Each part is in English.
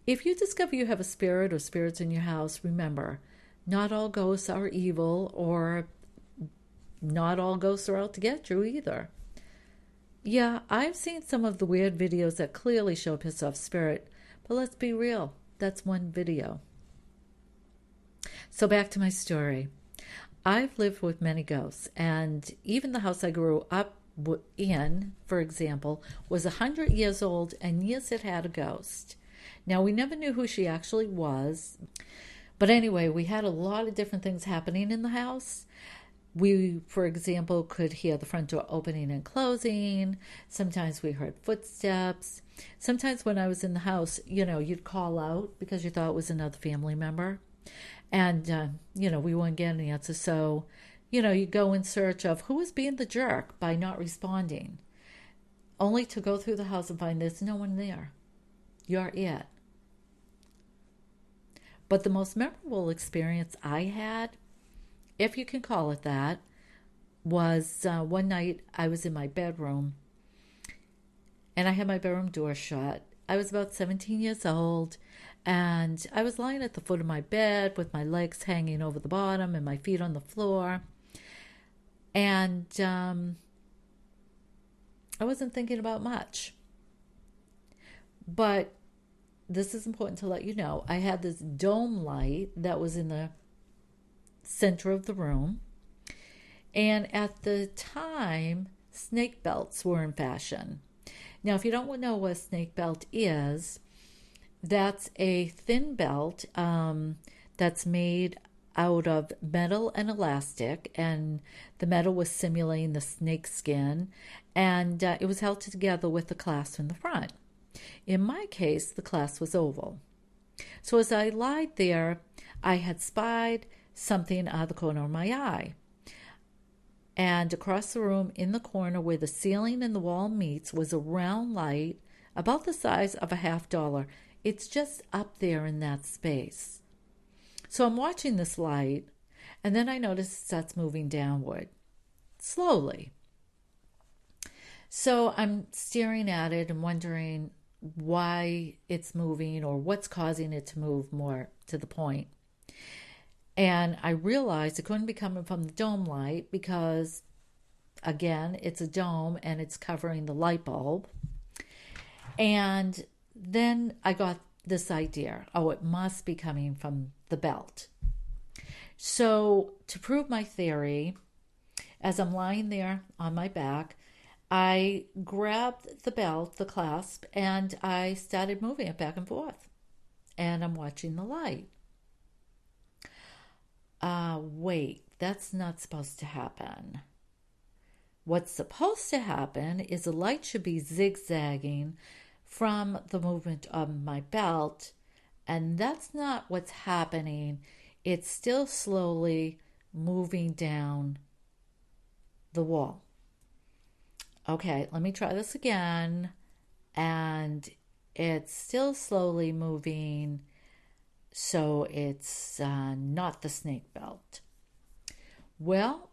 If you discover you have a spirit or spirits in your house, remember, not all ghosts are evil, or not all ghosts are out to get you either. Yeah, I've seen some of the weird videos that clearly show a pissed off spirit, but let's be real, that's one video. So back to my story. I've lived with many ghosts, and even the house I grew up in, for example, was 100 years old, and yes, it had a ghost. Now, we never knew who she actually was, but anyway, we had a lot of different things happening in the house. We, for example, could hear the front door opening and closing. Sometimes we heard footsteps. Sometimes when I was in the house, you'd call out because you thought it was another family member. And, we wouldn't get an answer. So, you go in search of who was being the jerk by not responding, only to go through the house and find there's no one there. You're it. But the most memorable experience I had, if you can call it that, was one night I was in my bedroom and I had my bedroom door shut. I was about 17 years old, and I was lying at the foot of my bed with my legs hanging over the bottom and my feet on the floor. And I wasn't thinking about much. But this is important to let you know. I had this dome light that was in the center of the room. And at the time, snake belts were in fashion. Now, if you don't know what a snake belt is, that's a thin belt that's made out of metal and elastic, and the metal was simulating the snake skin, and it was held together with the clasp in the front. In my case, the clasp was oval. So as I lied there, I had spied something out of the corner of my eye. And across the room, in the corner where the ceiling and the wall meets, was a round light about the size of a $50. It's just up there in that space. So I'm watching this light, and then I notice it starts moving downward, slowly. So I'm staring at it and wondering why it's moving or what's causing it to move, more to the point. And I realized it couldn't be coming from the dome light because, again, it's a dome and it's covering the light bulb. And then I got this idea. Oh, it must be coming from the belt. So to prove my theory, as I'm lying there on my back, I grabbed the belt, the clasp, and I started moving it back and forth. And I'm watching the light. Wait, that's not supposed to happen. What's supposed to happen is the light should be zigzagging from the movement of my belt, and that's not what's happening. It's still slowly moving down the wall. Okay, let me try this again. And it's still slowly moving, so it's not the snake belt. Well,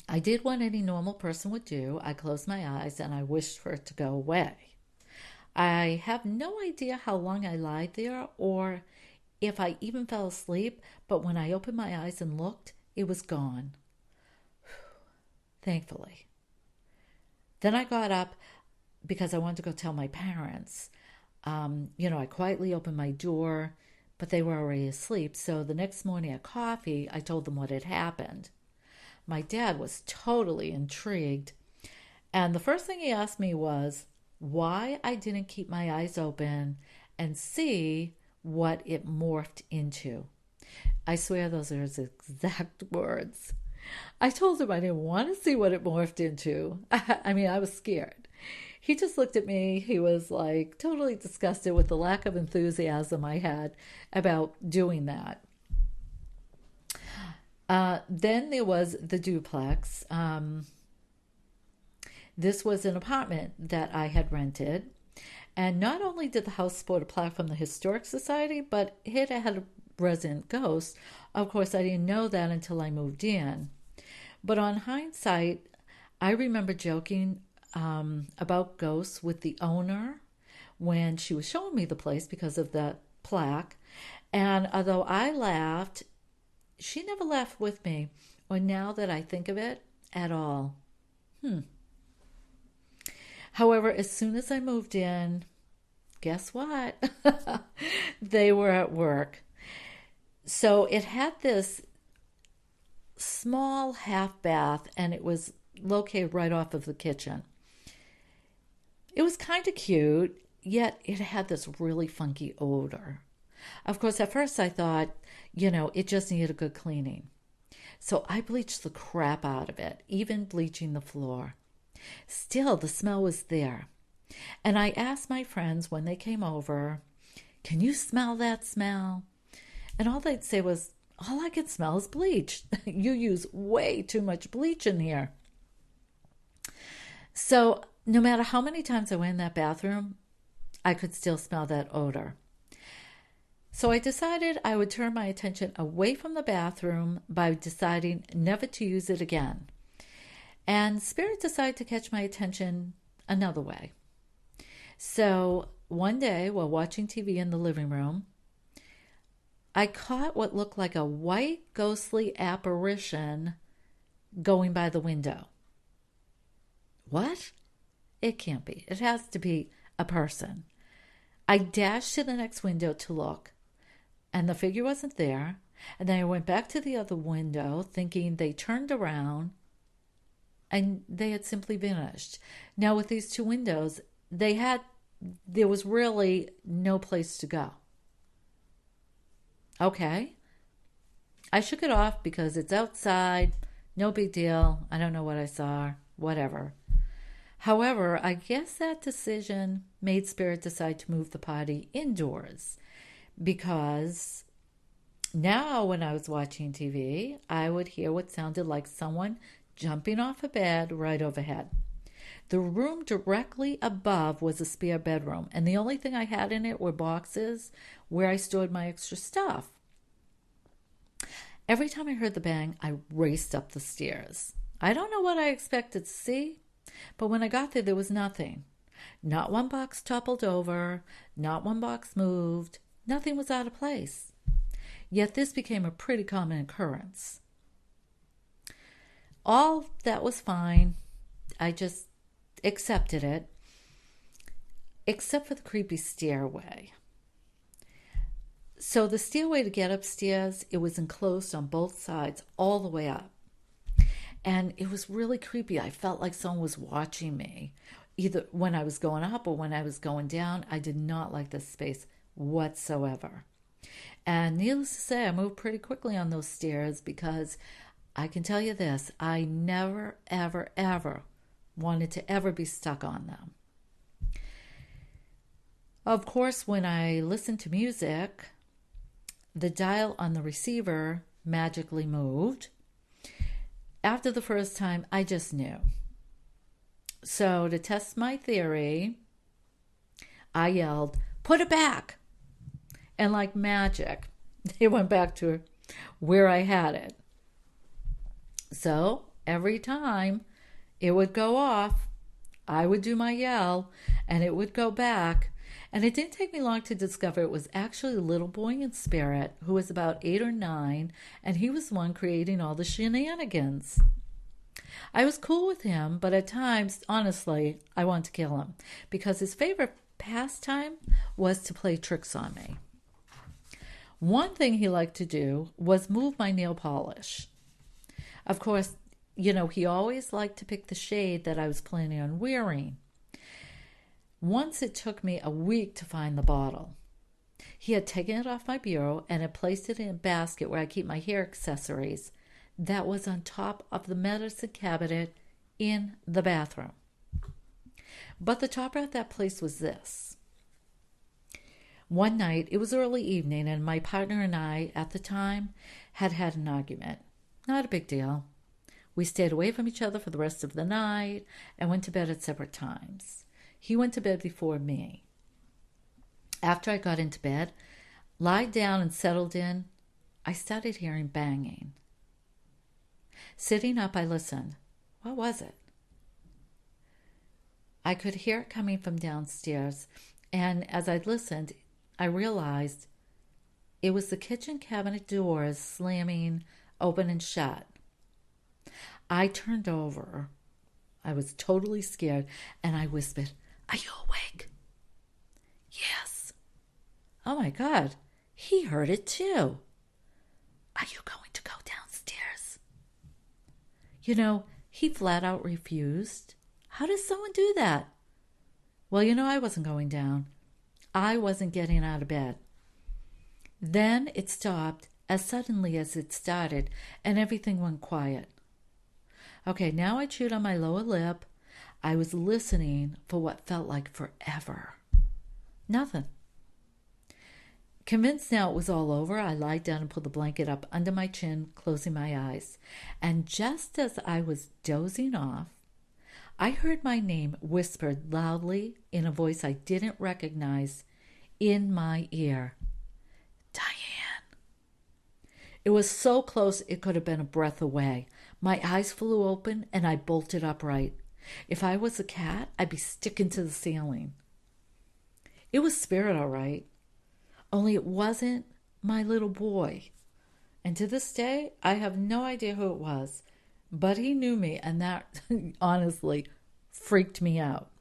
I did what any normal person would do. I closed my eyes and I wished for it to go away. I have no idea how long I lied there or if I even fell asleep, but when I opened my eyes and looked, it was gone. Thankfully. Then I got up because I wanted to go tell my parents. I quietly opened my door, but they were already asleep. So the next morning at coffee, I told them what had happened. My dad was totally intrigued. And the first thing he asked me was why I didn't keep my eyes open and see what it morphed into. I swear those are his exact words. I told him I didn't want to see what it morphed into. I was scared. He just looked at me. He was like totally disgusted with the lack of enthusiasm I had about doing that. Then there was the duplex. This was an apartment that I had rented. And not only did the house sport a plaque from the Historic Society, but it had a resident ghost. Of course, I didn't know that until I moved in. But on hindsight, I remember joking about ghosts with the owner when she was showing me the place because of the plaque. And although I laughed, she never laughed with me, or now that I think of it, at all. However, as soon as I moved in, guess what? They were at work. So it had this small half bath, and it was located right off of the kitchen. It was kind of cute, yet it had this really funky odor. Of course, at first I thought, it just needed a good cleaning. So I bleached the crap out of it, even bleaching the floor. Still, the smell was there. And I asked my friends when they came over, "Can you smell that smell?" And all they'd say was, "All I can smell is bleach. You use way too much bleach in here." So no matter how many times I went in that bathroom, I could still smell that odor. So I decided I would turn my attention away from the bathroom by deciding never to use it again. And Spirit decided to catch my attention another way. So one day, while watching TV in the living room, I caught what looked like a white ghostly apparition going by the window. What? It can't be. It has to be a person. I dashed to the next window to look, and the figure wasn't there. And then I went back to the other window, thinking they turned around, and they had simply vanished. Now, with these two windows, there was really no place to go. Okay. I shook it off because it's outside, no big deal. I don't know what I saw, whatever. However, I guess that decision made Spirit decide to move the party indoors, because now when I was watching TV, I would hear what sounded like someone jumping off a bed right overhead. The room directly above was a spare bedroom, and the only thing I had in it were boxes where I stored my extra stuff. Every time I heard the bang, I raced up the stairs. I don't know what I expected to see, but when I got there was nothing. Not one box toppled over, not one box moved, nothing was out of place. Yet this became a pretty common occurrence. All that was fine. I just accepted it, except for the creepy stairway. So the stairway to get upstairs, it was enclosed on both sides all the way up. And it was really creepy. I felt like someone was watching me, either when I was going up or when I was going down. I did not like this space whatsoever. And needless to say, I moved pretty quickly on those stairs, because I can tell you this, I never, ever, ever wanted to ever be stuck on them. Of course, when I listened to music, the dial on the receiver magically moved. After the first time, I just knew. So to test my theory, I yelled, "Put it back!" And like magic, it went back to where I had it. So every time it would go off, I would do my yell, and it would go back. And it didn't take me long to discover it was actually a little boy in spirit who was about 8 or 9, and he was the one creating all the shenanigans. I was cool with him, but at times, honestly, I wanted to kill him, because his favorite pastime was to play tricks on me. One thing he liked to do was move my nail polish. Of course, he always liked to pick the shade that I was planning on wearing. Once it took me a week to find the bottle. He had taken it off my bureau and had placed it in a basket where I keep my hair accessories that was on top of the medicine cabinet in the bathroom. But the topper at that place was this. One night, it was early evening, and my partner and I, at the time, had had an argument. Not a big deal. We stayed away from each other for the rest of the night and went to bed at separate times. He went to bed before me. After I got into bed, lied down and settled in, I started hearing banging. Sitting up, I listened. What was it? I could hear it coming from downstairs, And as I listened, I realized it was the kitchen cabinet doors slamming open and shut. I turned over. I was totally scared, and I whispered, "Are you awake?" "Yes." "Oh my God, he heard it too." "Are you going to go downstairs?" He flat out refused. How does someone do that? Well, I wasn't going down. I wasn't getting out of bed. Then it stopped as suddenly as it started, and everything went quiet. Okay, now I chewed on my lower lip. I was listening for what felt like forever. Nothing. Convinced now it was all over, I lied down and pulled the blanket up under my chin, closing my eyes. And just as I was dozing off, I heard my name whispered loudly in a voice I didn't recognize in my ear. "Diane." It was so close it could have been a breath away. My eyes flew open and I bolted upright. If I was a cat, I'd be sticking to the ceiling. It was Spirit, all right. Only it wasn't my little boy. And to this day, I have no idea who it was. But he knew me, and that honestly freaked me out.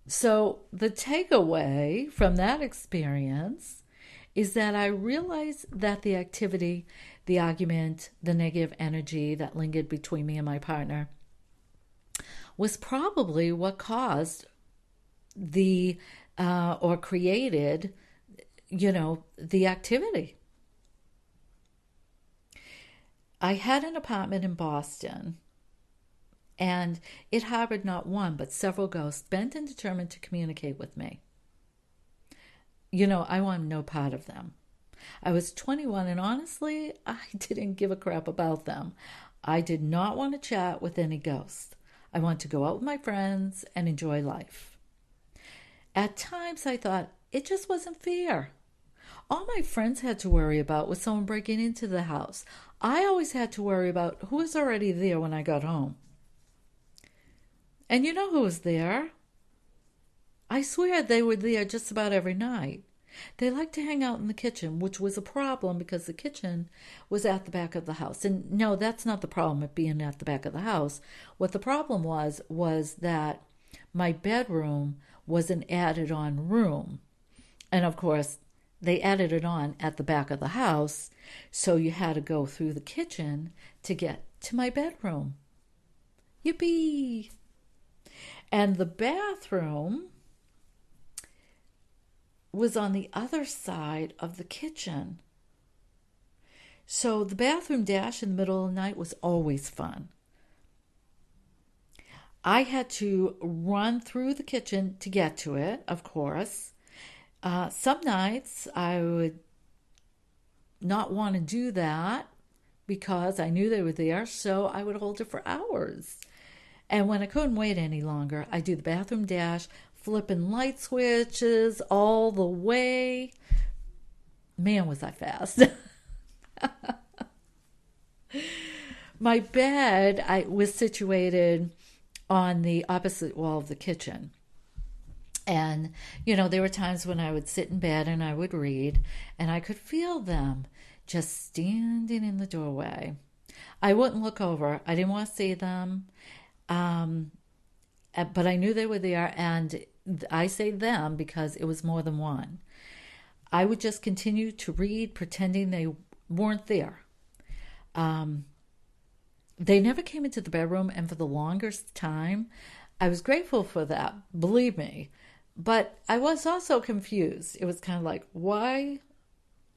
So the takeaway from that experience is that I realized that the activity, the argument, the negative energy that lingered between me and my partner was probably what caused or created, the activity. I had an apartment in Boston, and it harbored not one but several ghosts bent and determined to communicate with me. I wanted no part of them. I was 21, and honestly, I didn't give a crap about them. I did not want to chat with any ghosts. I wanted to go out with my friends and enjoy life. At times, I thought it just wasn't fair. All my friends had to worry about was someone breaking into the house. I always had to worry about who was already there when I got home. And you know who was there? I swear they were there just about every night. They liked to hang out in the kitchen, which was a problem because the kitchen was at the back of the house. And no, that's not the problem with being at the back of the house. What the problem was that my bedroom was an added-on room. And of course, they added it on at the back of the house, so you had to go through the kitchen to get to my bedroom. Yippee! And the bathroom was on the other side of the kitchen. So the bathroom dash in the middle of the night was always fun. I had to run through the kitchen to get to it, of course. Some nights I would not want to do that because I knew they were there, so I would hold it for hours. And when I couldn't wait any longer, I'd do the bathroom dash, flipping light switches all the way. Man, was I fast. My bed was situated on the opposite wall of the kitchen. And, there were times when I would sit in bed and I would read, and I could feel them just standing in the doorway. I wouldn't look over. I didn't want to see them. But I knew they were there, and I say them because it was more than one. I would just continue to read, pretending they weren't there. They never came into the bedroom, and for the longest time, I was grateful for that, believe me. But I was also confused. It was kind of like, why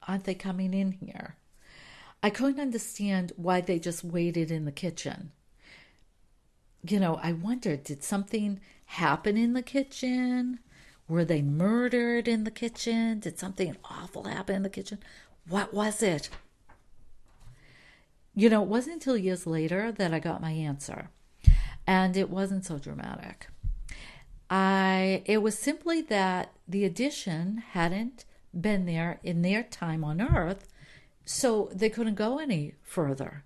aren't they coming in here? I couldn't understand why they just waited in the kitchen. I wondered, did something happen in the kitchen? Were they murdered in the kitchen? Did something awful happen in the kitchen? What was it? It wasn't until years later that I got my answer. And it wasn't so dramatic. It was simply that the addition hadn't been there in their time on Earth, so they couldn't go any further.